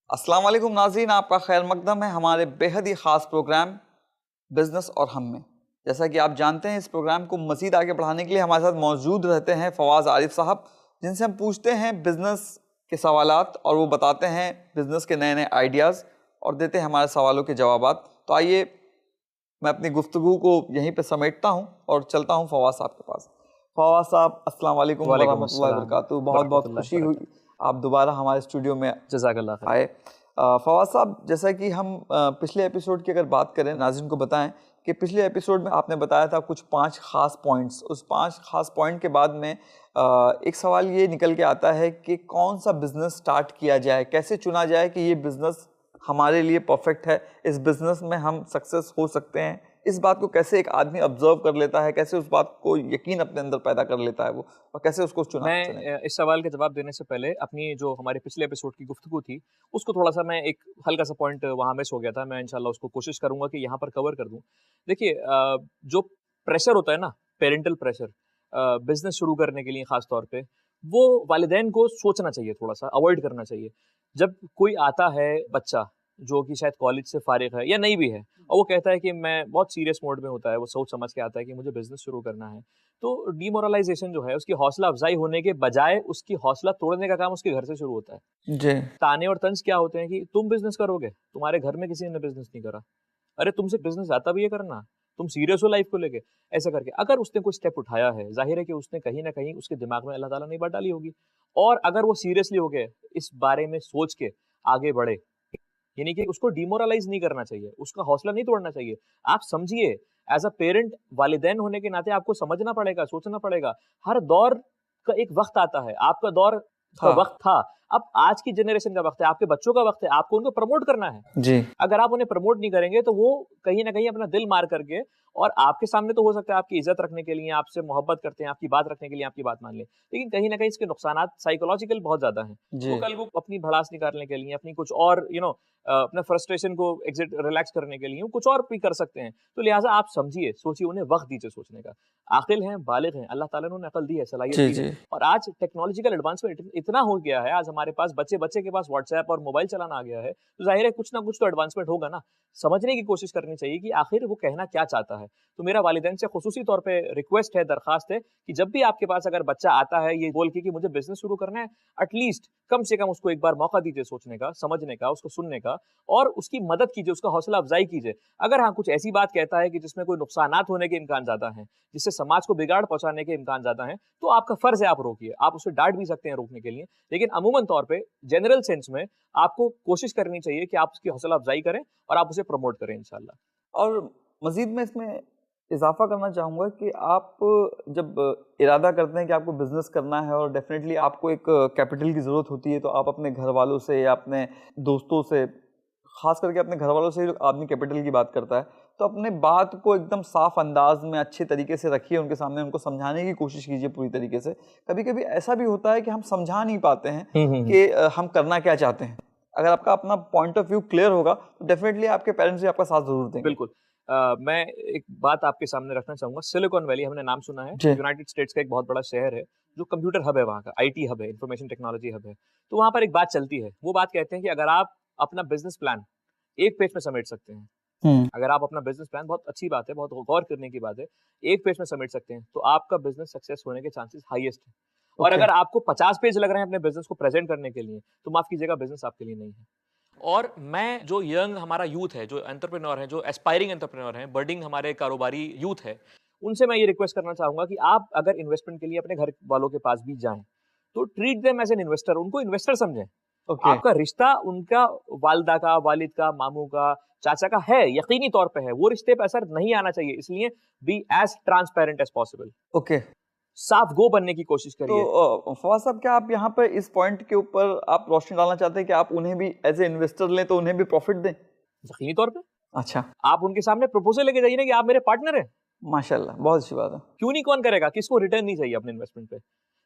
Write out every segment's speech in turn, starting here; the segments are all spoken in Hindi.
अस्सलाम वालेकुम नाज़रीन, आपका खैर मकदम है हमारे बेहद ही ख़ास प्रोग्राम बिज़नेस और हम में। जैसा कि आप जानते हैं, इस प्रोग्राम को मज़ीद आगे बढ़ाने के लिए हमारे साथ मौजूद रहते हैं फवाज़ आरिफ साहब, जिनसे हम पूछते हैं बिज़नेस के सवालात और वो बताते हैं बिज़नेस के नए नए आइडियाज़ और देते हैं हमारे सवालों के जवाबात। तो आइए मैं अपनी गुफ्तगू को यहीं पे समेटता हूँ और चलता हूँ फवाज़ साहब के पास। फवाज़ साहब, अस्सलाम वालेकुम व रहमतुल्लाहि व बरकातुहू। बहुत बहुत खुशी हुई आप दोबारा हमारे स्टूडियो में जज़ाकल्लाह खैर। आए। फवाद साहब, जैसा कि हम पिछले एपिसोड की अगर बात करें, नाज़रीन को बताएं कि पिछले एपिसोड में आपने बताया था कुछ 5 ख़ास पॉइंट्स। उस 5 ख़ास पॉइंट के बाद में एक सवाल ये निकल के आता है कि कौन सा बिज़नेस स्टार्ट किया जाए, कैसे चुना जाए कि ये बिज़नेस हमारे लिए परफेक्ट है, इस बिज़नेस में हम सक्सेस हो सकते हैं। इस बात को कैसे एक आदमी ऑब्जर्व कर लेता है, कैसे उस बात को यकीन अपने अंदर पैदा कर लेता है वो, और कैसे उसको चुने? मैं इस सवाल का जवाब देने से पहले अपनी जो हमारे पिछले एपिसोड की गुफ्तगू थी, उसको थोड़ा-सा मैं एक हल्का-सा पॉइंट वहाँ मिस हो गया था। मैं इंशाल्लाह उसको कोशिश करूँगा कि यहाँ पर कवर कर दूँ। देखिए जो प्रेशर होता है ना, पैरेंटल प्रेशर बिज़नेस शुरू करने के लिए ख़ास तौर पे, वो वालिदैन को सोचना चाहिए थोड़ा-सा, अवॉइड करना चाहिए। जब कोई आता है बच्चा, जो कि शायद कॉलेज से फ़ारिग है या नहीं भी है, और वो कहता है कि मैं बहुत सीरियस मोड में होता है, वो सोच समझ के आता है कि मुझे बिज़नेस शुरू करना है। तो डिमोरलाइज़ेशन जो है, उसकी हौसला अफ़ज़ाई होने के बजाय उसकी हौसला तोड़ने का काम उसके घर से शुरू होता है। जी। ताने और तंज़ क्या होते हैं कि तुम बिज़नेस करोगे, तुम्हारे घर में किसी ने बिज़नेस नहीं करा। अरे तुमसे बिज़नेस आता भी है करना, तुम सीरियस हो लाइफ़ को लेके, ऐसा करके। अगर उसने कोई स्टेप उठाया है, ज़ाहिर है कि उसने कहीं न कहीं उसके दिमाग में अल्लाह ताला ने बात डाली होगी। और अगर वो सीरियसली हो गए, इस बारे में सोच के आगे बढ़े, यानी कि उसको डिमोरलाइज़ नहीं करना चाहिए, उसका हौसला नहीं तोड़ना चाहिए। आप समझिए, एज़ अ पेरेंट, वालिदैन होने के नाते आपको समझना पड़ेगा, सोचना पड़ेगा। हर दौर का एक वक़्त आता है, आपका दौर का हाँ। वक़्त था, अब आज की जनरेशन का वक़्त है, आपके बच्चों का वक़्त है, आपको उनको प्रमोट करना है। जी। अगर आप उन्हें प्रमोट नहीं करेंगे, तो वो कहीं न कहीं अपना दिल मार करके, और आपके सामने तो हो सकता है आपकी इज़्ज़त रखने के लिए, आपसे मोहब्बत करते हैं, आपकी बात रखने के लिए आपकी बात मान लें। लेकिन कहीं न कहीं इसके नुकसानात साइकोलॉजिकल बहुत ज़्यादा हैं। जी। वो कल को अपनी भड़ास निकालने के लिए, अपनी कुछ और अपना फ्रस्ट्रेशन को रिलैक्स करने के लिए वो कुछ और भी कर सकते हैं। तो लिहाज़ा आप समझिए, सोचिए, उन्हें वक़्त दीजिए सोचने का। आक़िल हैं, बालिग़ हैं, अल्लाह ताला ने उन्हें अक़ल दी है, सलाहियत जी, दी है। जी। और आज टेक्नोलॉजिकल एडवांसमेंट इतना हो गया है, आज हमारे पास बच्चे-बच्चे के पास व्हाट्सऐप और मोबाइल चलाना आ गया है, तो ज़ाहिर है कुछ ना कुछ तो एडवांसमेंट होगा ना। समझने की कोशिश करनी चाहिए कि आखिर वो कहना क्या चाहता है। तो मेरा वालिदैन से ख़ुसूसी तौर पे रिक्वेस्ट है, दरख़्वास्त है कि जब भी आपके पास अगर बच्चा आता है ये बोल के कि मुझे बिज़नेस शुरू करना है, एटलीस्ट कम से कम उसको एक बार मौका दीजिए सोचने का, समझने का, उसको सुनने का, और उसकी मदद कीजिए, उसका हौसला अफ़ज़ाई कीजिए। अगर हाँ, कुछ ऐसी बात कहता है कि जिसमें कोई नुकसानात होने के इम्कान ज़्यादा हैं, जिससे समाज को बिगाड़ पहुँचाने के इम्कान ज़्यादा हैं, तो आपका फ़र्ज़ है आप रोकिए। आप उसे डाँट भी सकते हैं रोकने के लिए, लेकिन अमूमन तौर पे, जनरल सेंस में आपको कोशिश करनी चाहिए कि आप उसकी हौसला अफ़ज़ाई करें और आप उसे प्रमोट करें इंशाअल्लाह। और मज़ीद मैं इसमें इजाफ़ा करना चाहूँगा कि आप जब इरादा करते हैं कि आपको बिज़नेस करना है और डेफ़िनेटली आपको एक कैपिटल की ज़रूरत होती है, तो आप अपने घर वालों से या अपने दोस्तों से, ख़ास करके अपने घर वालों से जो आदमी कैपिटल की बात करता है, तो अपने बात को एकदम साफ़ अंदाज़ में अच्छे तरीके से रखिए उनके सामने, उनको समझाने की कोशिश कीजिए पूरी तरीके से। कभी-कभी ऐसा भी होता है कि हम समझा नहीं पाते हैं कि हम करना क्या चाहते हैं। अगर आपका अपना पॉइंट ऑफ व्यू क्लियर होगा, तो डेफ़िनेटली आपके पेरेंट्स भी आपका साथ ज़रूर देंगे। बिल्कुल। मैं एक बात आपके सामने रखना चाहूँगा। सिलिकॉन वैली हमने नाम सुना है, जी। यूनाइटेड स्टेट्स का एक बहुत बड़ा शहर है, जो कंप्यूटर हब है वहाँ का, आईटी हब है, इन्फॉर्मेशन टेक्नोलॉजी हब है। तो वहाँ पर एक बात चलती है, वो बात कहते हैं कि अगर आप अपना बिज़नेस प्लान एक पेज में समेट सकते हैं, हुँ। अगर आप अपना बिज़नेस प्लान, बहुत अच्छी बात है, बहुत गौर करने की बात है, एक पेज में समेट सकते हैं, तो आपका बिज़नेस सक्सेस होने के चांसेस हाईएस्ट हैं। और ओके। अगर आपको 50 पेज लग रहे हैं अपने बिज़नेस को प्रेज़ेंट करने के लिए, तो माफ़ कीजिएगा, बिज़नेस आपके लिए नहीं है। और मैं जो यंग हमारा यूथ है, जो एंटरप्रेन्योर हैं, जो एस्पायरिंग एंटरप्रेन्योर हैं, बर्डिंग हमारे कारोबारी यूथ है, उनसे मैं ये रिक्वेस्ट करना चाहूँगा कि आप अगर इन्वेस्टमेंट के लिए अपने घर वालों के पास भी जाएँ, तो treat them as an investor, उनको इन्वेस्टर समझें। ओके। आपका रिश्ता उनका वालिदा का, वालिद का, मामू का, चाचा का है, यकीनी तौर पे है। वो रिश्ते पे असर नहीं आना चाहिए, इसलिए be as transparent as possible. Okay. साफ गो बनने की कोशिश तो करिए। फवाद साहब, क्या आप यहाँ पे इस पॉइंट के ऊपर आप रोशनी डालना चाहते हैं कि आप उन्हें भी एज़ ए इन्वेस्टर लें, तो उन्हें भी प्रॉफ़िट दें? यकीनी तौर पे अच्छा। आप उनके सामने प्रपोज़ल लेके जाइए ना कि आप मेरे पार्टनर हैं। माशाल्लाह, बहुत अच्छी बात है। क्यों नहीं, कौन करेगा? किसको रिटर्न नहीं चाहिए अपने इन्वेस्टमेंट पे?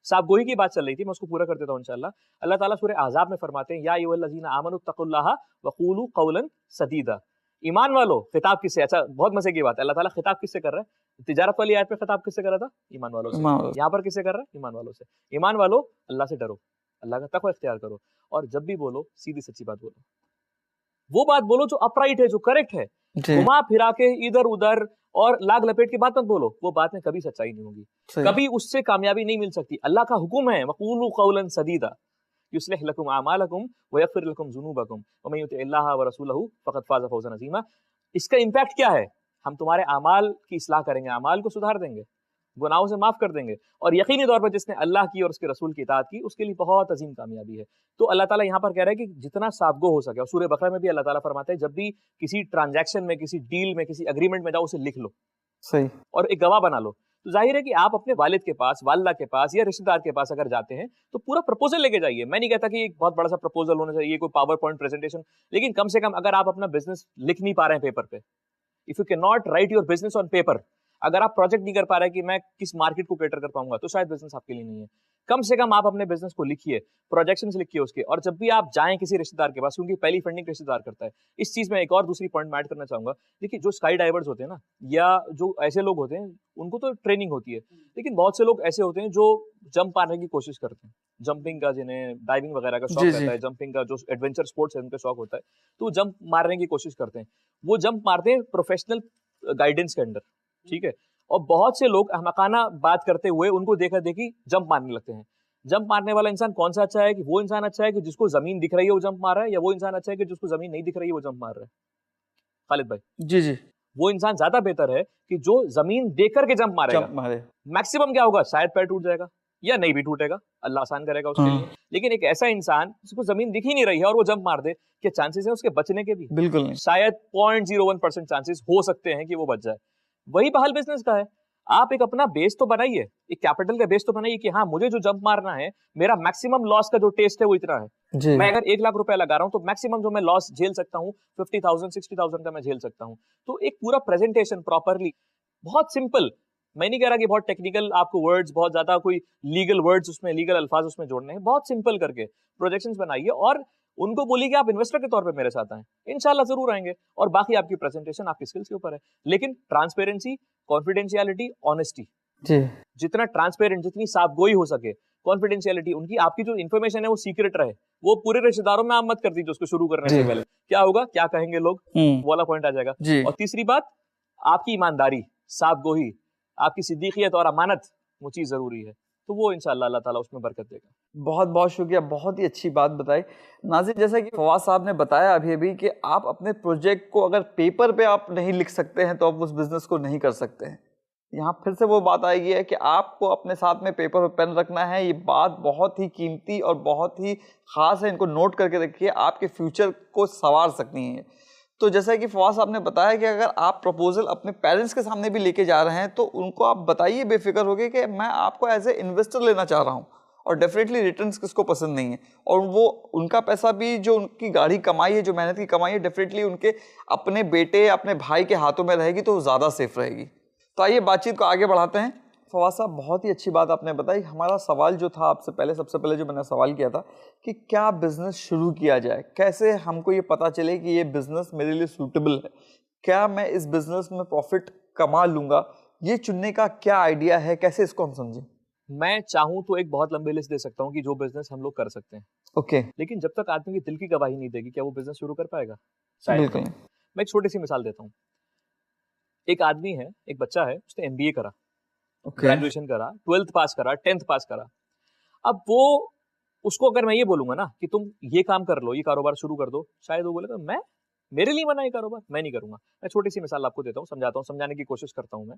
साहब गोही की बात चल रही थी, मैं उसको पूरा कर देता हूँ इंशाअल्लाह। अल्लाह ताला सूरह अहज़ाब में फरमाते हैं, या अय्युहल्लज़ीना आमनुत्तकुल्लाहा व क़ूलू क़ौलन सदीदा। ईमान वालों, खिताब किससे? अच्छा, बहुत मज़े की बात है। अल्लाह ताला खिताब किससे कर रहा है? तिजारत वाली आयत पे खिताब किससे कर रहा था? ईमान वालों से। ईमान वालों से। यहाँ पर किससे कर रहा है? ईमान वालों से। ईमान वालों, अल्लाह से डरो। अल्लाह का तकवा इख्तियार करो, और जब भी बोलो सीधी सच्ची बात बोलो। वो बात बोलो जो अपराइट है, जो करेक्ट है। जी, घुमा फिरा के इधर उधर और लाग लपेट की बात मत बोलो, वो बात में कभी सच्चाई नहीं होगी, सही। कभी उससे कामयाबी नहीं मिल सकती। अल्लाह का हुक्म है, वक़ूलू क़ौलन सदीदा युस्लिह लकुम अमालकुम व यग़फिर लकुम ज़ुनूबकुम व मन युतिइल्लाह व रसूलहु फ़क़द फ़ाज़ फ़ौज़न अज़ीमा। इसका इम्पैक्ट क्या है? हम तुम्हारे अमाल की इस्लाह करेंगे, अमाल को सुधार देंगे, गुनाहों से माफ कर देंगे, और यकीनी तौर पर जिसने अल्लाह की और उसके रसूल की इताअत की, उसके लिए बहुत अजीम कामयाबी है। तो अल्लाह ताला यहाँ पर कह रहा है कि जितना साफ़गो हो सके, और सूरह बकरा में भी अल्लाह ताला फरमाता है, जब भी किसी ट्रांजैक्शन में, किसी डील में, किसी एग्रीमेंट में जाओ, उसे लिख लो सही। और एक गवाह बना लो। तो जाहिर है कि आप अपने वालिद के पास, वालिदा के पास या रिश्तेदार के पास अगर जाते हैं, तो पूरा प्रपोजल लेके जाइए। मैं नहीं कहता कि एक बहुत बड़ा सा प्रपोजल होना चाहिए, कोई पावर पॉइंट प्रेजेंटेशन, लेकिन कम से कम अगर आप अपना बिजनेस लिख नहीं पा रहे हैं पेपर पे, if you can not right your business on paper, अगर आप प्रोजेक्ट नहीं कर पा रहे कि मैं किस मार्केट को कैटर कर पाऊंगा, तो शायद बिजनेस आपके लिए नहीं है। कम से कम आप अपने बिजनेस को लिखिए, प्रोजेक्शंस लिखिए उसके, और जब भी आप जाएं किसी रिश्तेदार के पास, क्योंकि पहली फंडिंग रिश्तेदार करता है। इस चीज में एक और दूसरी पॉइंट मैं ऐड करना चाहूंगा। देखिए, जो स्काई डाइवर्स होते हैं ना, या जो ऐसे लोग होते हैं, उनको तो ट्रेनिंग होती है, लेकिन बहुत से लोग ऐसे होते हैं जो जंप मारने की कोशिश करते हैं। जंपिंग का, जिन्हें डाइविंग वगैरह का शौक जी, रहता जी। है, जंपिंग का जो एडवेंचर स्पोर्ट्स है उनका शौक होता है, तो जंप मारने की कोशिश करते हैं। वो जंप मारते हैं प्रोफेशनल गाइडेंस के अंडर, ठीक है। और बहुत से लोग अहमकाना बात करते हुए उनको देखा देखी जंप मारने लगते हैं। जंप मारने वाला इंसान कौन सा अच्छा है? कि वो इंसान अच्छा है कि जिसको जमीन दिख रही है वो जंप मार रहा है, या वो इंसान अच्छा है कि जिसको जमीन नहीं दिख रही है वो जंप मार रहा है? खालिद भाई, जी, जी। वो इंसान ज्यादा बेहतर है कि जो जमीन देख करके जंप मारेगा। जंप मारे। मैक्सिमम क्या होगा? शायद पैर टूट जाएगा या नहीं भी टूटेगा, अल्लाह आसान करेगा उसके लिए। हाँ, लेकिन एक ऐसा इंसान जिसको जमीन दिख ही नहीं रही है और वो जंप मार दे, क्या चांसेस है उसके बचने के भी? बिल्कुल नहीं। शायद 0.01% चांसेस हो सकते हैं कि वो बच जाए। वही बहाल बिजनेस का है। आप एक अपना बेस तो बनाइए, एक कैपिटल का बेस तो बनाइए कि हाँ, मुझे जो जंप मारना है, मेरा मैक्सिमम लॉस का जो टेस्ट है वो इतना है। जी, मैं अगर 1 लाख रुपया लगा रहा हूं तो मैक्सिमम जो मैं लॉस झेल सकता हूं 50,000 60,000 का मैं झेल सकता हूं। तो एक पूरा प्रेजेंटेशन प्रॉपरली, बहुत सिंपल, मैं नहीं कह रहा कि बहुत टेक्निकल आपको वर्ड्स, बहुत ज्यादा कोई लीगल वर्ड्स उसमें, लीगल अल्फाज उसमें जोड़ने हैं। बहुत सिंपल करके प्रोजेक्शंस बनाइए और उनको बोलिए कि आप इन्वेस्टर के तौर पे मेरे साथ आएं, इंशाल्लाह जरूर आएंगे। और बाकी आपकी प्रेजेंटेशन आपकी स्किल्स के ऊपर है, लेकिन ट्रांसपेरेंसी, कॉन्फिडेंशियलिटी, ऑनेस्टी, जी। जितना ट्रांसपेरेंट, जितनी साफगोई हो सके, कॉन्फिडेंशियलिटी, उनकी आपकी जो इन्फॉर्मेशन है वो सीक्रेट रहे। वो पूरे रिश्तेदारों में आप मत कर दीजिए उसको शुरू करने से जी। पहले। क्या होगा, क्या कहेंगे लोग, हुँ। वो वाला पॉइंट आ जाएगा। जी। और तीसरी बात, आपकी ईमानदारी, साफगोही, आपकी सिद्दीकियत और अमानत, वो चीज जरूरी है। तो वो इंशाल्लाह अल्लाह ताला उसमें बरकत देगा। बहुत-बहुत शुक्रिया, बहुत ही अच्छी बात बताई। नाज़िर, जैसा कि फवाद साहब ने बताया अभी-अभी कि आप अपने प्रोजेक्ट को अगर पेपर पे आप नहीं लिख सकते हैं, तो आप उस बिज़नेस को नहीं कर सकते हैं। यहाँ फिर से वो बात आएगी है कि आपको अपने साथ में पेपर और पेन रखना है। ये बात बहुत ही कीमती और बहुत ही ख़ास है, इनको नोट करके रखिए, आपके फ्यूचर को सँवार सकती हैं। तो जैसा कि फवाद साहब ने बताया कि अगर आप प्रपोज़ल अपने पेरेंट्स के सामने भी लेके जा रहे हैं, तो उनको आप बताइए बेफ़िक्र होके कि मैं आपको एज़ ए इन्वेस्टर लेना चाह रहा हूँ, और डेफिनेटली रिटर्न्स किसको पसंद नहीं है। और वो उनका पैसा भी, जो उनकी गाढ़ी कमाई है, जो मेहनत की कमाई है, डेफिनेटली उनके अपने बेटे, अपने भाई के हाथों में रहेगी, तो ज़्यादा सेफ रहेगी। तो आइए बातचीत को आगे बढ़ाते हैं। फवाद साहब, बहुत ही अच्छी बात आपने बताई। हमारा सवाल जो था आपसे पहले, सबसे पहले जो मैंने सवाल किया था कि क्या बिज़नेस शुरू किया जाए, कैसे हमको ये पता चले कि ये बिज़नेस मेरे लिए सूटेबल है, क्या मैं इस बिज़नेस में प्रॉफिट कमा लूँगा, ये चुनने का क्या आइडिया है, कैसे इसको हम समझें? मैं चाहूं तो एक बहुत लंबी लिस्ट दे सकता हूं कि जो बिजनेस हम लोग कर सकते हैं, ओके। लेकिन जब तक आदमी की दिल की गवाही नहीं देगी, क्या वो बिजनेस शुरू कर पाएगा? शायद बिल्कुल। नहीं। मैं एक छोटी सी मिसाल देता हूँ। एक आदमी है, एक बच्चा है, उसने एमबीए करा, ओके। ग्रेजुएशन करा, 12th पास करा, 10th पास करा। अब वो, उसको अगर मैं ये बोलूंगा ना कि तुम ये काम कर लो, ये कारोबार शुरू कर दो, शायद वो बोलेगा मैं, मेरे लिए बना ये कारोबार, मैं नहीं करूंगा। मैं छोटी सी मिसाल आपको देता हूँ, समझाता हूँ, समझाने की कोशिश करता हूँ मैं।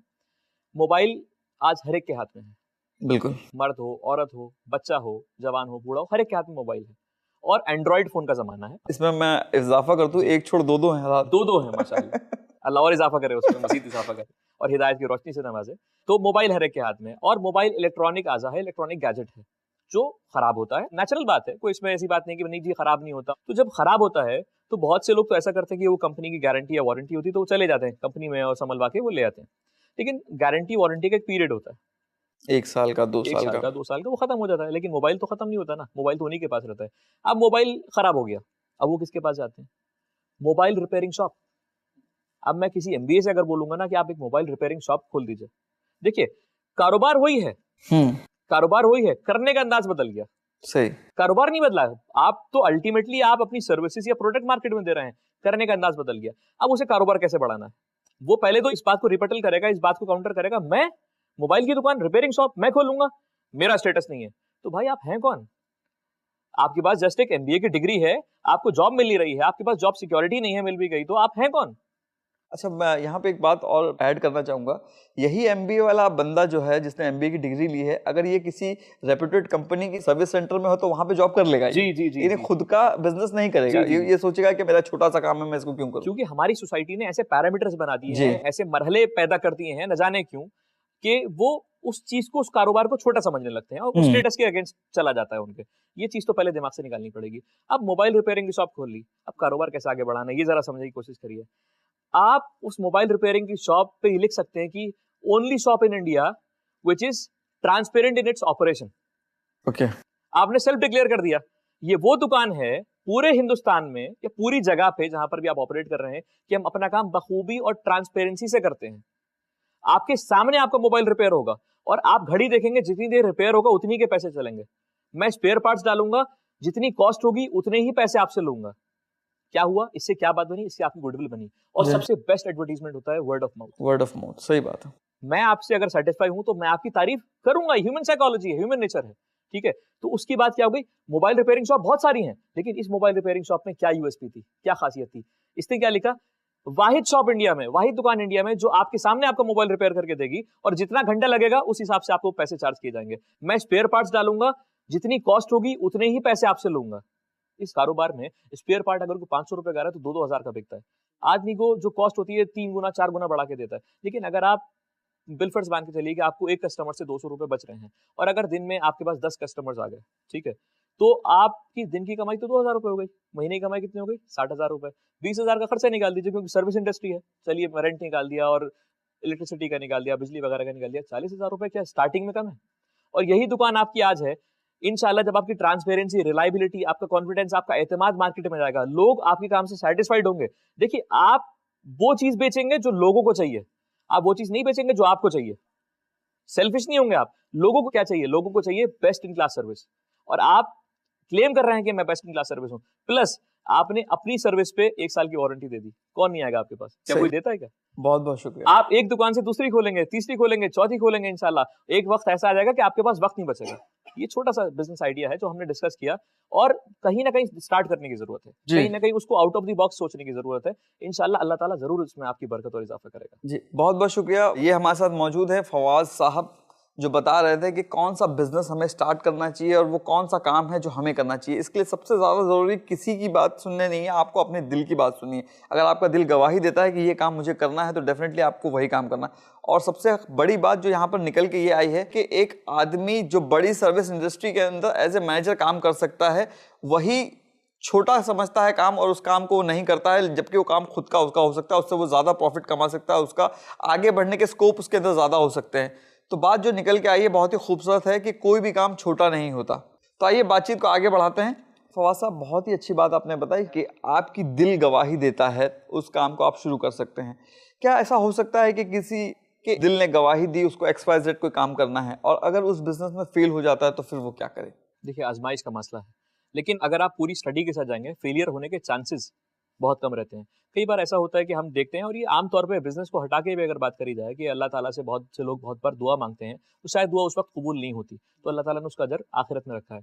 मोबाइल आज हर एक के हाथ में है, बिल्कुल। मर्द हो, औरत हो, बच्चा हो, जवान हो, बूढ़ा हो, हर एक के हाथ में मोबाइल है, और एंड्रॉइड फोन का जमाना है। इसमें मैं इजाफा कर दूं, जी, एक छोड़ दो हैं हाथ। दो है माशाल्लाह। अल्लाह और इजाफा करे उसमें, मजीद इजाफा करे और हिदायत की रोशनी से नवाजे। तो मोबाइल हर एक के हाथ में, और मोबाइल इलेक्ट्रॉनिक आजा है, इलेक्ट्रॉनिक गैजेट है जो खराब होता है। नेचुरल बात है, कोई इसमें ऐसी बात नहीं कि नहीं जी खराब नहीं होता। तो जब खराब होता है तो बहुत से लोग तो ऐसा करते हैं कि वो कंपनी की गारंटी या वारंटी होती है तो वो चले जाते हैं कंपनी में और संभलवा के वो ले आते हैं। लेकिन गारंटी वारंटी का एक पीरियड होता है, 1 साल का, 2 1 साल साल का। का, 2 साल का, वो खत्म हो जाता है। लेकिन मोबाइल तो खत्म नहीं होता ना, मोबाइल तो उन्हीं के पास रहता है। अब मोबाइल खराब हो गया, अब वो किसके पास जाते हैं? Mobile repairing shop. अब मैं किसी एमबीए से अगर बोलूंगा ना कि आप एक मोबाइल रिपेयरिंग शॉप खोल दीजिए, देखिए कारोबार वही है, हम्म। कारोबार वही है, करने का अंदाज बदल गया। सही। कारोबार नहीं बदला है। आप तो अल्टीमेटली आप अपनी सर्विसेज या प्रोडक्ट मार्केट में दे रहे हैं, करने का अंदाज बदल गया। अब उसे कारोबार कैसे बढ़ाना है? वो पहले तो इस बात को रिपटल करेगा, इस बात को काउंटर करेगा, मैं मोबाइल की दुकान, रिपेयरिंग शॉप मैं खोलूंगा, मेरा स्टेटस नहीं है। तो भाई आप हैं कौन? आपके पास जस्ट एक एमबीए की डिग्री है, आपको जॉब मिल नहीं रही है, आपके पास जॉब सिक्योरिटी नहीं है, मिल भी गई तो आप हैं कौन? अच्छा, मैं यहाँ पे एक बात और ऐड करना चाहूँगा। यही एमबीए वाला बंदा जो है, जिसने एमबीए की डिग्री ली है, अगर ये किसी रेप्यूटेड कंपनी की सर्विस सेंटर में हो तो वहाँ पे जॉब कर लेगा। जी जी जी, इन्हें खुद का बिजनेस नहीं करेगा। जी, जी, ये सोचेगा कि मेरा छोटा सा काम है, मैं इसको क्यों करूँ। क्योंकि हमारी सोसाइटी ने ऐसे पैरामीटर्स बना दिए जी। हैं, ऐसे मरहले पैदा कर दिए हैं, न जाने क्यों, कि वो उस चीज को, उस कारोबार को छोटा समझने लगते हैं और उस स्टेटस के अगेंस्ट चला जाता है उनके। ये चीज तो पहले दिमाग से निकालनी पड़ेगी। अब मोबाइल रिपेयरिंग की शॉप खोल ली, अब कारोबार कैसे आगे बढ़ाना है ये जरा समझने की कोशिश करिए। आप उस मोबाइल रिपेयरिंग की शॉप पे ये लिख सकते हैं कि only shop in India which is transparent in its operation. Okay. आपने सेल्फ डिक्लेयर कर दिया, ये वो दुकान है पूरे हिंदुस्तान में या पूरी जगह पे जहां पर भी आप ऑपरेट कर रहे हैं कि हम अपना काम बखूबी और ट्रांसपेरेंसी से करते हैं। आपके सामने आपका मोबाइल रिपेयर होगा और आप घड़ी देखेंगे, जितनी देर रिपेयर होगा उतनी के पैसे चलेंगे। मैं स्पेयर पार्ट्स डालूंगा, जितनी कॉस्ट होगी उतने ही पैसे आपसे लूंगा। क्या हुआ? इससे क्या बात बनी? इससे आपकी गुडविल बनी। और सबसे बेस्ट एडवर्टाइजमेंट होता है word of mouth. Word of mouth, सही बात है। मैं आपसे अगर सेटिस्फाई हूं तो मैं आपकी तारीफ करूंगा, ह्यूमन साइकोलॉजी है, ह्यूमन नेचर है, ठीक है। तो उसकी बात क्या हो गई? मोबाइल रिपेयरिंग शॉप बहुत सारी हैं, लेकिन इस मोबाइल रिपेयरिंग शॉप में क्या यूएसपी थी, क्या खासियत थी? इसने क्या लिखा? वाहिद शॉप इंडिया में, वाहिद दुकान इंडिया में जो आपके सामने आपका मोबाइल रिपेयर करके देगी और जितना घंटा लगेगा उस हिसाब से आपको पैसे चार्ज किए जाएंगे। मैं स्पेयर पार्ट्स डालूंगा, जितनी कॉस्ट होगी उतने ही पैसे आपसे लूंगा। इस कारोबार में स्पेयर पार्ट अगर 500 रुपए का रहा है तो 2-2 हजार का बिकता है। आदमी को जो कॉस्ट होती है 3 गुना 4 गुना बढ़ा के देता है। लेकिन अगर आप बिलफर्स मान के चलिए कि आपको एक कस्टमर से 200 रुपए बच रहे हैं और अगर दिन में आपके पास 10 कस्टमर्स आ गए, ठीक है, तो आपकी दिन की कमाई तो 2,000 रुपए हो गई। महीने की कमाई कितनी हो गई? 60,000 रुपए। 20,000 का खर्चा निकाल दीजिए, क्योंकि सर्विस इंडस्ट्री है। चलिए रेंट निकाल दिया और इलेक्ट्रिसिटी का निकाल दिया, बिजली वगैरह का निकाल दिया। 40,000 रुपए क्या स्टार्टिंग में कम है? और यही दुकान आपकी आज है, इंशाल्लाह जब आपकी ट्रांसपेरेंसी, रिलायबिलिटी, आपका कॉन्फिडेंस, आपका एतमाद मार्केट में जाएगा, लोग आपके काम से सेटिस्फाइड होंगे। देखिए, आप वो चीज बेचेंगे जो लोगों को चाहिए, आप वो चीज नहीं बेचेंगे जो आपको चाहिए। सेल्फिश नहीं होंगे आप। लोगों को क्या चाहिए? लोगों को चाहिए बेस्ट इन क्लास सर्विस। और आप क्लेम कर रहे हैं कि मैं बेस्ट इन क्लास सर्विस हूं, प्लस आपने अपनी सर्विस पे 1 साल की वारंटी दे दी। कौन नहीं आएगा आपके पास? क्या कोई देता है क्या? बहुत बहुत शुक्रिया। आप एक दुकान से दूसरी खोलेंगे, तीसरी खोलेंगे, चौथी खोलेंगे, इंशाल्लाह एक वक्त ऐसा आ जाएगा कि आपके पास वक्त नहीं बचेगा। ये छोटा सा बिजनेस आइडिया है जो हमने डिस्कस किया और कहीं ना कहीं स्टार्ट करने की जरूरत है, कहीं ना कहीं उसको आउट ऑफ द बॉक्स सोचने की जरूरत है। इंशाल्लाह अल्लाह ताला जरूर इसमें आपकी बरकत और इजाफा करेगा। जी, बहुत बहुत शुक्रिया। ये हमारे साथ मौजूद है फवाद साहब, जो बता रहे थे कि कौन सा बिजनेस हमें स्टार्ट करना चाहिए और वो कौन सा काम है जो हमें करना चाहिए। इसके लिए सबसे ज़्यादा ज़रूरी किसी की बात सुनने नहीं है, आपको अपने दिल की बात सुननी है। अगर आपका दिल गवाही देता है कि ये काम मुझे करना है तो डेफिनेटली आपको वही काम करना है। और सबसे बड़ी बात जो यहाँ पर निकल के ये आई है कि एक आदमी जो बड़ी सर्विस इंडस्ट्री के अंदर एज ए मैनेजर काम कर सकता है, वही छोटा समझता है काम और उस काम को वो नहीं करता है, जबकि वो काम खुद का उसका हो सकता है, उससे वो ज़्यादा प्रॉफिट कमा सकता है, उसका आगे बढ़ने के स्कोप उसके अंदर ज़्यादा हो सकते हैं। तो बात जो निकल के आई है बहुत ही खूबसूरत है कि कोई भी काम छोटा नहीं होता। तो आइए बातचीत को आगे बढ़ाते हैं। फवाद साहब, बहुत ही अच्छी बात आपने बताई कि आपकी दिल गवाही देता है उस काम को आप शुरू कर सकते हैं। क्या ऐसा हो सकता है कि किसी के दिल ने गवाही दी, उसको XYZ कोई काम करना है और अगर उस बिजनेस में फेल हो जाता है तो फिर वो क्या करे? देखिए, आजमाइश का मसला है, लेकिन अगर आप पूरी स्टडी के साथ जाएंगे, फेलियर होने के चांसेस बहुत कम रहते हैं। कई बार ऐसा होता है कि हम देखते हैं, और ये आमतौर पे बिजनेस को हटा के भी अगर बात करी जाए, कि अल्लाह ताला से बहुत से लोग बहुत बार दुआ मांगते हैं, तो शायद दुआ उस वक्त कबूल नहीं होती, तो अल्लाह ताला ने उसका अजर आखिरत में रखा है।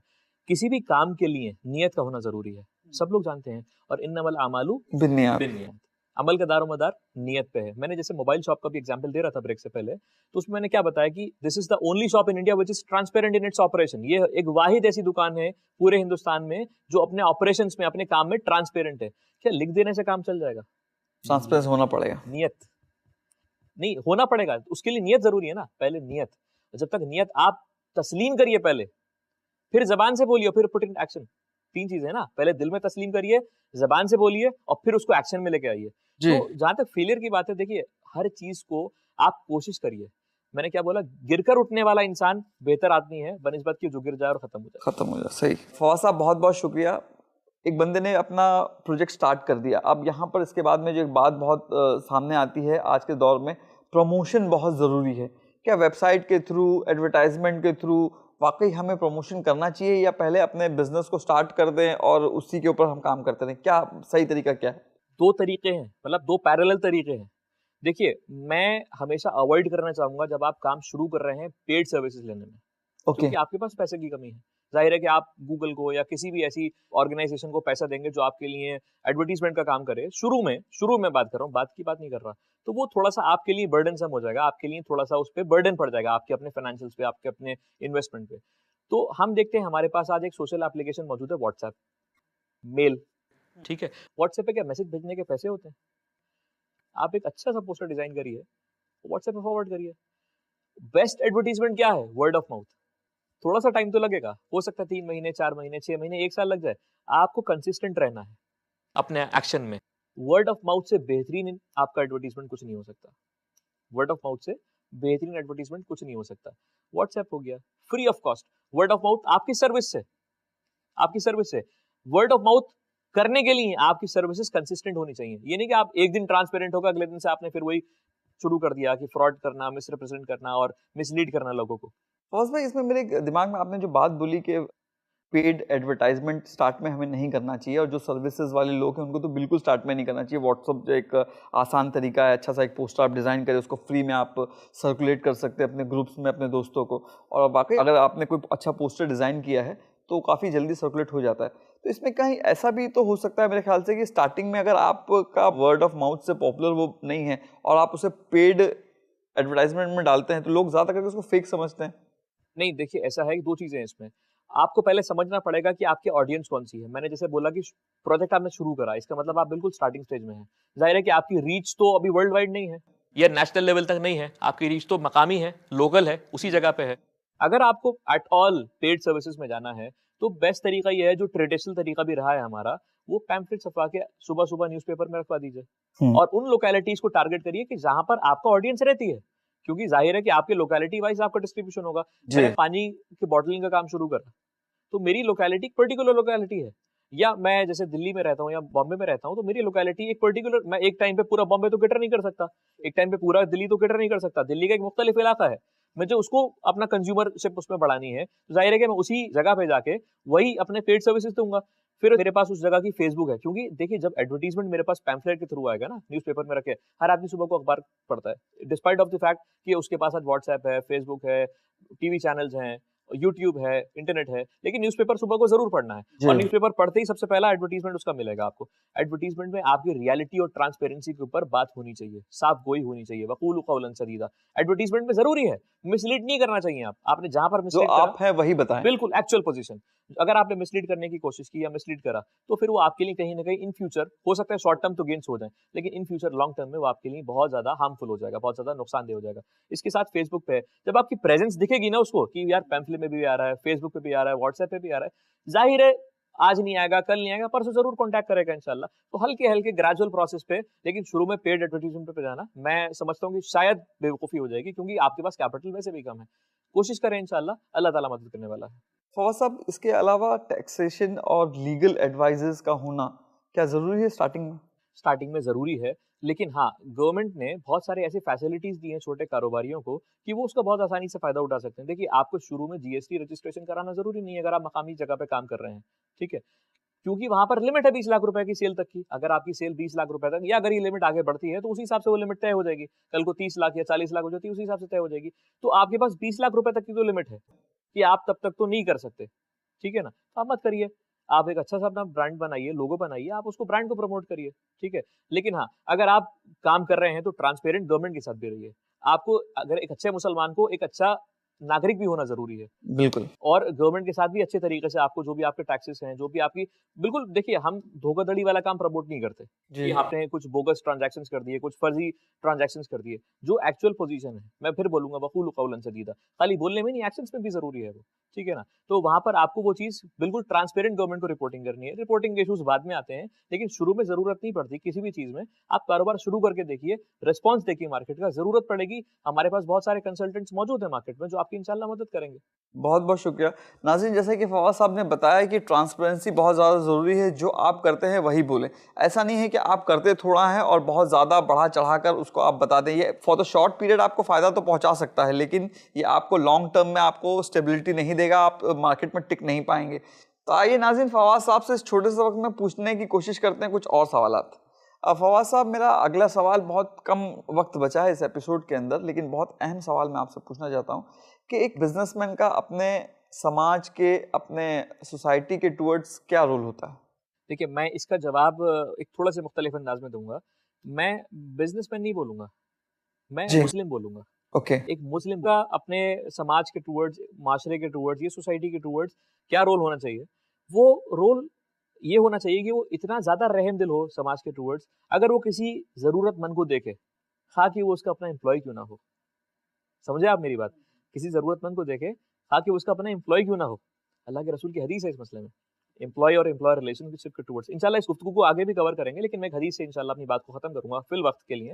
किसी भी काम के लिए नियत का होना जरूरी है, सब लोग जानते हैं। और इन्नमल आमालू बिन्नियात, अमल का दारोमदार नियत पे है। मैंने जैसे मोबाइल शॉप का भी एग्जांपल दे रहा था ब्रेक से पहले, तो उसमें मैंने क्या बताया कि this is the only shop in India which is transparent in its operation. ये एक वाहिद ऐसी दुकान है पूरे हिंदुस्तान में जो अपने ऑपरेशंस में, अपने काम में ट्रांसपेरेंट है। क्या लिख देने से काम चल जाएगा? ट्रांसपेरेंस होना पड़ेगा, नियत नहीं होना पड़ेगा, उसके लिए नियत जरूरी है ना। पहले नियत, जब तक नियत आप तस्लीम करिए पहले, फिर जबान से बोलिए, फिर पुट इन एक्शन। 3 चीजें है ना, पहले दिल में तस्लीम करिए, जबान से बोलिए और फिर उसको एक्शन में लेके आइए। तो जहां तक फेलियर की बात है, देखिए हर चीज को आप कोशिश करिए। मैंने क्या बोला? गिरकर उठने वाला इंसान बेहतर आदमी है बनिस्बत की जो गिर जाए और खत्म हो जाए। सही। फवाद साहब, बहुत बहुत शुक्रिया। एक बंदे ने अपना प्रोजेक्ट स्टार्ट कर दिया, अब यहाँ पर इसके बाद में जो एक बात बहुत सामने आती है आज के दौर में, प्रमोशन बहुत ज़रूरी है। क्या वेबसाइट के थ्रू, एडवर्टाइजमेंट के थ्रू वाकई हमें प्रमोशन करना चाहिए या पहले अपने बिजनेस को स्टार्ट कर दें और उसी के ऊपर हम काम करते रहें? क्या सही तरीका क्या है? दो तरीके हैं, मतलब दो पैरेलल तरीके हैं। देखिए, मैं हमेशा अवॉइड करना चाहूंगा जब आप काम शुरू कर रहे हैं पेड सर्विसेज लेने में, ओके। क्योंकि आपके पास पैसे की कमी है। जाहिर है कि आप गूगल को या किसी भी ऐसी ऑर्गेनाइजेशन को पैसा देंगे जो आपके लिए एडवर्टीजमेंट का काम करे, शुरू में बात कर रहा हूँ, बाद की बात नहीं कर रहा, तो वो थोड़ा सा आपके लिए बर्डनसम हो जाएगा, आपके लिए थोड़ा सा उस पर बर्डन पड़ जाएगा, आपके अपने फाइनेंशियल्स पे, आपके अपने इन्वेस्टमेंट पे। तो हम देखते हैं हमारे पास आज एक सोशल एप्लीकेशन मौजूद है, व्हाट्सएप, मेल, ठीक है। व्हाट्सएप पे क्या मैसेज भेजने के पैसे होते हैं? आप एक अच्छा सा पोस्टर डिजाइन करिए, व्हाट्सएप पे फॉरवर्ड करिए। बेस्ट एडवर्टीजमेंट क्या है? Word of mouth. थोड़ा सा टाइम तो लगेगा, हो सकता है 3 महीने, 4 महीने, 6 महीने, 1 साल लग जाए। आपको कंसिस्टेंट रहना है अपने एक्शन में। वर्ड ऑफ माउथ से बेहतरीन आपका एडवर्टीजमेंट कुछ नहीं हो सकता। वर्ड ऑफ माउथ से बेहतरीन एडवर्टीजमेंट कुछ नहीं हो सकता। व्हाट्सएप हो गया, free of cost. Word of mouth आपकी सर्विस से वर्ड ऑफ माउथ करने के लिए आपकी सर्विसेज कंसिस्टेंट होनी चाहिए। ये नहीं कि आप एक दिन ट्रांसपेरेंट होगा, अगले दिन से आपने फिर वही शुरू कर दिया कि फ्रॉड करना, मिसरिप्रेजेंट करना और मिसलीड करना लोगों को। फौज भाई, इसमें मेरे दिमाग में आपने जो बात बोली कि पेड एडवर्टाइजमेंट स्टार्ट में हमें नहीं करना चाहिए और जो सर्विसेज वाले लोग हैं उनको तो बिल्कुल स्टार्ट में नहीं करना चाहिए। व्हाट्सअप जो एक आसान तरीका है, अच्छा सा एक पोस्टर आप डिज़ाइन करें, उसको फ्री में आप सर्कुलेट कर सकते हैं अपने ग्रुप्स में अपने दोस्तों को, और बाकी अगर आपने कोई अच्छा पोस्टर डिज़ाइन किया है तो काफ़ी जल्दी सर्कुलेट हो जाता है। तो इसमें कहीं ऐसा भी तो हो सकता है मेरे ख्याल से कि स्टार्टिंग में अगर आपका वर्ड ऑफ माउथ से पॉपुलर वो नहीं है और आप उसे पेड एडवर्टाइजमेंट में डालते हैं तो लोग ज़्यादा करके उसको फेक समझते हैं। नहीं, देखिए ऐसा है कि 2 चीज़ें हैं इसमें। आपको पहले समझना पड़ेगा कि आपकी ऑडियंस कौन-सी है। मैंने जैसे बोला कि प्रोजेक्ट आपने शुरू करा, इसका मतलब आप बिल्कुल स्टार्टिंग स्टेज में हैं। ज़ाहिर है कि आपकी रीच तो अभी वर्ल्ड वाइड नहीं है या नेशनल लेवल तक नहीं है। आपकी रीच तो मकामी है, लोकल है, उसी जगह पे है। अगर आपको एट ऑल पेड सर्विसेज में जाना है, तो बेस्ट तरीका ये है, जो ट्रेडिशनल तरीका भी रहा है हमारा, वो पैम्फलेट छपवा के सुबह-सुबह न्यूज़पेपर में रखवा दीजिए और उन लोकेलिटीज़ को टारगेट करिए कि जहाँ पर आपका ऑडियंस रहती है। क्योंकि ज़ाहिर है कि आपके लोकेलिटी वाइज़ आपका डिस्ट्रीब्यूशन होगा। जी। मैंने पानी के बॉटलिंग का काम शुरू करा, तो मेरी लोकेलिटी एक पर्टिकुलर लोकेलिटी है, या मैं जैसे दिल्ली में रहता हूँ या बॉम्बे में रहता हूँ, तो मेरी लोकेलिटी एक पर्टिकुलर, मैं एक टाइम पे पूरा बॉम्बे तो कैटर नहीं कर सकता, एक टाइम पे पूरा दिल्ली तो कैटर नहीं कर सकता। दिल्ली का एक मुख्तलिफ इलाका है, मुझे उसको अपना कंज्यूमरशिप उसमें बढ़ानी है, तो जाहिर है कि मैं उसी जगह पे जाके वही अपने पेड सर्विसेज दूंगा। फिर मेरे पास उस जगह की फेसबुक है, क्योंकि देखिए जब एडवर्टीजमेंट मेरे पास पैम्फलेट के थ्रू आएगा ना, न्यूज़पेपर में रखे, हर आदमी सुबह को अखबार पढ़ता है, डिस्पाइट ऑफ द फैक्ट कि उसके पास आज व्हाट्सएप है, फेसबुक है, टीवी चैनल्स हैं, यूट्यूब है, इंटरनेट है, लेकिन न्यूज़पेपर सुबह को जरूर पढ़ना है। जी। और न्यूज़पेपर पढ़ते ही सबसे पहला एडवर्टीजमेंट उसका मिलेगा आपको। एडवर्टीजमेंट में आपकी रियलिटी और ट्रांसपेरेंसी के ऊपर बात होनी चाहिए, साफ गोई होनी चाहिए, वक़ूलु क़ौलन सदीदा। एडवर्टीजमेंट में जरूरी है, मिसलीड नहीं करना चाहिए। आपने जहां पर जो मिसलीड करा, आप हैं वही बताएं। बिल्कुल एक्चुअल पोजीशन। अगर आपने मिसलीड करने की कोशिश की या मिसलीड करा, तो फिर वो आपके लिए कहीं न कहीं इन फ्यूचर, हो सकता है शॉर्ट टर्म तो गेन्स हो जाएँ, लेकिन इन फ्यूचर लॉन्ग टर्म में वो आपके लिए बहुत ज़्यादा हार्मफुल हो जाएगा, बहुत ज़्यादा नुकसानदेह हो जाएगा। इसके साथ फेसबुक पे जब आपकी प्रेजेंस दिखेगी ना उसको कि यार पैम्फलेट में भी आ रहा है, फेसबुक पे भी आ रहा है, व्हाट्सएप पे भी आ रहा है, ज़ाहिर है आज नहीं आएगा, कल नहीं आएगा, परसों ज़रूर कॉन्टैक्ट करेगा इंशाल्लाह। तो हल्के-हल्के ग्रेजुअल प्रोसेस पे, लेकिन शुरू में पेड एडवर्टाइज़मेंट पे जाना, मैं समझता हूँ कि शायद बेवकूफ़ी हो जाएगी, क्योंकि आपके पास कैपिटल वैसे भी कम है। कोशिश करें इंशाल्लाह, अल्लाह ताला मदद करने वाला है। फवाद साहब, इसके अलावा टैक्सेशन और लीगल एडवाइजेस का होना क्या ज़रूरी है स्टार्टिंग में? स्टार्टिंग में ज़रूरी है, लेकिन हाँ, गवर्नमेंट ने बहुत सारे ऐसे फैसिलिटीज़ दी हैं छोटे कारोबारियों को कि वो उसका बहुत आसानी से फ़ायदा उठा सकते हैं। देखिए, आपको शुरू में जीएसटी रजिस्ट्रेशन कराना ज़रूरी नहीं है अगर आप मकामी जगह पे काम कर रहे हैं, ठीक है? क्योंकि वहाँ पर लिमिट है 20 लाख रुपए की सेल तक की। अगर आपकी सेल 20 लाख रुपए तक, या अगर ये लिमिट आगे बढ़ती है, तो उसी हिसाब से वो लिमिट तय हो जाएगी। कल को 30 लाख या 40 लाख हो जाती है, उसी हिसाब से तय हो जाएगी। तो आपके पास 20 लाख रुपए तक की जो लिमिट है, कि आप तब तक तो नहीं कर सकते, ठीक है ना? तो आप मत करिए। आप एक अच्छा-सा अपना ब्रांड बनाइए, लोगो बनाइए, आप उसको ब्रांड को प्रमोट करिए, ठीक है? लेकिन हाँ, अगर आप काम कर रहे हैं तो ट्रांसपेरेंट गवर्नमेंट के साथ भी रहिए। आपको, अगर एक अच्छे मुसलमान को एक अच्छा नागरिक भी होना ज़रूरी है। बिल्कुल। और गवर्नमेंट के साथ भी अच्छे तरीके से आपको जो भी आपके टैक्सेस हैं, जो भी आपकी, बिल्कुल देखिए, हम धोखाधड़ी वाला काम प्रमोट नहीं करते कि जी। आपने कुछ बोगस ट्रांजैक्शंस कर दिए, कुछ फर्जी ट्रांजैक्शंस कर दिए। जो एक्चुअल पोजीशन है, मैं फिर बोलूंगा, वक़ूलु क़ौलन सदीदा, खाली बोलने में नहीं, एक्शंस में भी ज़रूरी है वो, ठीक है ना? तो वहाँ पर आपको वो चीज़ बिल्कुल ट्रांसपेरेंट गवर्नमेंट को रिपोर्टिंग करनी है। रिपोर्टिंग के इश्यूज़ बाद में आते हैं, लेकिन शुरू में ज़रूरत नहीं पड़ती किसी भी चीज़ में। आप कारोबार शुरू करके देखिए, रिस्पॉन्स देखिए मार्केट का, ज़रूरत पड़ेगी, हमारे पास बहुत सारे कंसल्टेंट्स मौजूद हैं मार्केट में जो आपकी आपकी इंशाल्लाह मदद करेंगे। बहुत बहुत शुक्रिया नाज़रीन। जैसे कि फवाद साहब ने बताया कि ट्रांसपेरेंसी बहुत ज़्यादा ज़रूरी है, जो आप करते हैं वही बोलें। ऐसा नहीं है कि आप करते थोड़ा है और बहुत ज़्यादा बढ़ा चढ़ा कर उसको आप बता दें। ये फॉर द शॉर्ट पीरियड आपको फ़ायदा तो पहुंचा सकता है, लेकिन ये आपको लॉन्ग टर्म में आपको स्टेबिलिटी नहीं देगा, आप मार्केट में टिक नहीं पाएंगे। तो आइए नाज़रीन, फवाद साहब से इस छोटे से वक्त में पूछने की कोशिश करते हैं कुछ और सवालात। फवाद साहब, मेरा अगला सवाल, बहुत कम वक्त बचा है इस एपिसोड के अंदर, लेकिन बहुत अहम सवाल मैं आपसे पूछना चाहता हूँ कि एक बिजनेसमैन का अपने समाज के, अपने सोसाइटी के टुवर्ड्स क्या रोल होता है? देखिए, मैं इसका जवाब एक थोड़ा से मुख्तलिफ अंदाज में दूंगा। मैं बिजनेसमैन नहीं बोलूंगा, मैं जी। मुस्लिम बोलूंगा। ओके। एक मुस्लिम का अपने समाज के टुवर्ड्स, माशरे के टुवर्ड्स, ये सोसाइटी के टुवर्ड्स क्या रोल होना चाहिए? वो रोल ये होना चाहिए कि वो इतना ज्यादा रहम दिल हो समाज के टुवर्ड्स, अगर वो किसी जरूरतमंद को देखे, खा कि वो उसका अपना एम्प्लॉय क्यों ना हो। समझे आप मेरी बात? किसी जरूरतमंद को देखे, खा कि उसका अपना एम्प्लॉय क्यों ना हो। अल्लाह के रसूल की हदीस है इस मसले में, एम्प्लॉय और एम्प्लॉयर रिलेशनशिप के टुवर्ड्स। इंशाल्लाह इस गुफ्तगू को आगे भी कवर करेंगे, लेकिन मैं एक हदीस से इंशाल्लाह अपनी बात को खत्म करूंगा फिल वक्त के लिए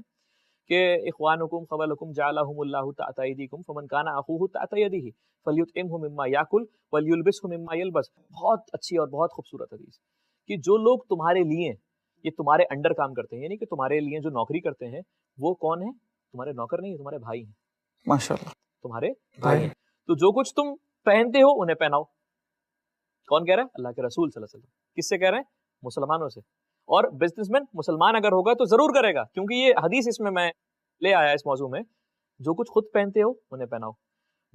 कि इख्वानुकुम खवलकुम जअलहुमुल्लाहु तहत अयदीकुम फमन काना अखूहु तहत यदिही फलयुतइमहु मिम्मा याकुल वलयुल्बिसहु मिम्मा यल्बस। बहुत अच्छी और बहुत खूबसूरत हदीस कि जो लोग तुम्हारे लिए, ये तुम्हारे अंडर काम करते हैं, यानी कि तुम्हारे लिए जो नौकरी करते हैं, वो कौन है? तुम्हारे नौकर नहीं है, तुम्हारे भाई हैं। माशाल्लाह। तुम्हारे भाई हैं। तो जो कुछ तुम पहनते हो उन्हें पहनाओ। कौन कह रहा है? अल्लाह के रसूल सल्लल्लाहु अलैहि वसल्लम। किससे कह रहे हैं? मुसलमानों से। और बिजनेसमैन मुसलमान अगर होगा तो जरूर करेगा, क्योंकि ये हदीस इसमें मैं ले आया इस मौजू में। जो कुछ खुद पहनते हो उन्हें पहनाओ,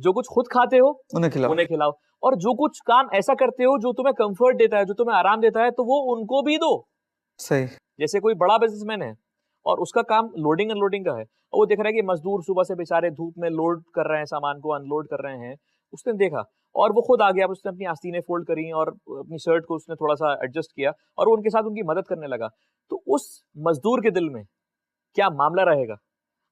जो कुछ खुद खाते हो उन्हें खिलाओ, और जो कुछ काम ऐसा करते हो जो तुम्हें कंफर्ट देता है, जो तुम्हें आराम देता है, तो वो उनको भी दो। सही। जैसे कोई बड़ा बिजनेसमैन है और उसका काम लोडिंग अनलोडिंग का है, और वो देख रहा है कि मजदूर सुबह से बेचारे धूप में लोड कर रहे हैं, सामान को अनलोड कर रहे हैं। उसने देखा और वो खुद आ गया, उसने अपनी आस्तीनें फोल्ड करी और अपनी शर्ट को उसने थोड़ा सा एडजस्ट किया और वो उनके साथ उनकी मदद करने लगा। तो उस मजदूर के दिल में क्या मामला रहेगा,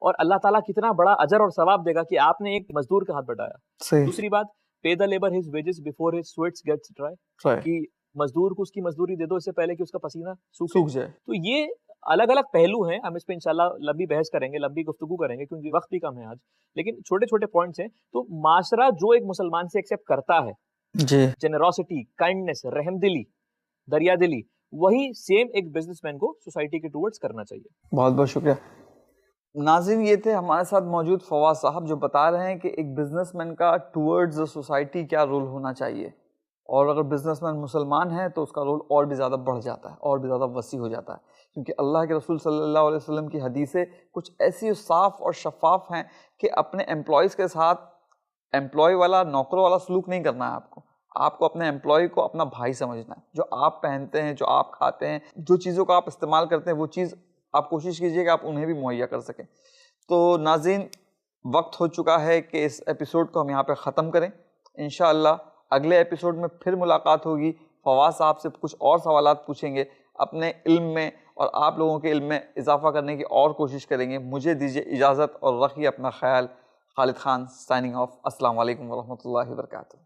और अल्लाह ताला कितना बड़ा अजर और सवाब देगा कि आपने एक मजदूर का हाथ बढ़ाया। सही। दूसरी बात, pay the labour his wages before his sweats gets dry, कि मजदूर को उसकी मजदूरी दे दो इससे पहले कि उसका पसीना सूख जाए। तो ये अलग अलग पहलू हैं, हम इस पे इंशाल्लाह लंबी बहस करेंगे, लंबी गुफ्तगू करेंगे, क्योंकि वक्त भी कम है आज। लेकिन छोटे छोटे पॉइंट्स हैं। तो माशरा जो एक मुसलमान से एक्सेप्ट करता है, जी, जेनरोसिटी, काइंडनेस, रहमदिली, दरियादिली, वही सेम एक बिजनेसमैन को सोसाइटी के टुवर्ड्स करना चाहिए। बहुत बहुत शुक्रिया नाज़रीन। ये थे हमारे साथ मौजूद फवाद साहब, जो बता रहे हैं कि एक बिजनेसमैन का टुवर्ड्स सोसाइटी क्या रोल होना चाहिए, और अगर बिजनेसमैन मुसलमान है तो उसका रोल और भी ज़्यादा बढ़ जाता है, और भी ज़्यादा वसी हो जाता है, क्योंकि अल्लाह के रसूल सल्लल्लाहु अलैहि वसल्लम की हदीसें कुछ ऐसी साफ़ और शफाफ हैं कि अपने एम्प्लॉयज़ के साथ एम्प्लॉय वाला, नौकर वाला सलूक नहीं करना है। आपको अपने एम्प्लॉय को अपना भाई समझना है। जो आप पहनते हैं, जो आप खाते हैं, जो चीज़ों का आप इस्तेमाल करते हैं, वो चीज़ आप कोशिश कीजिए कि आप उन्हें भी मुहैया कर सकें। तो नाज़रीन, वक्त हो चुका है कि इस एपिसोड को हम यहाँ पे ख़त्म करें। इंशाअल्लाह अगले एपिसोड में फिर मुलाकात होगी। फवाद साहब से कुछ और सवालात पूछेंगे, अपने इल्म में और आप लोगों के इल्म में इजाफा करने की और कोशिश करेंगे। मुझे दीजिए इजाज़त और रखिए अपना ख्याल। Khalid Khan signing off. अस्सलाम वालेकुम व रहमतुल्लाहि व बरकातुहू।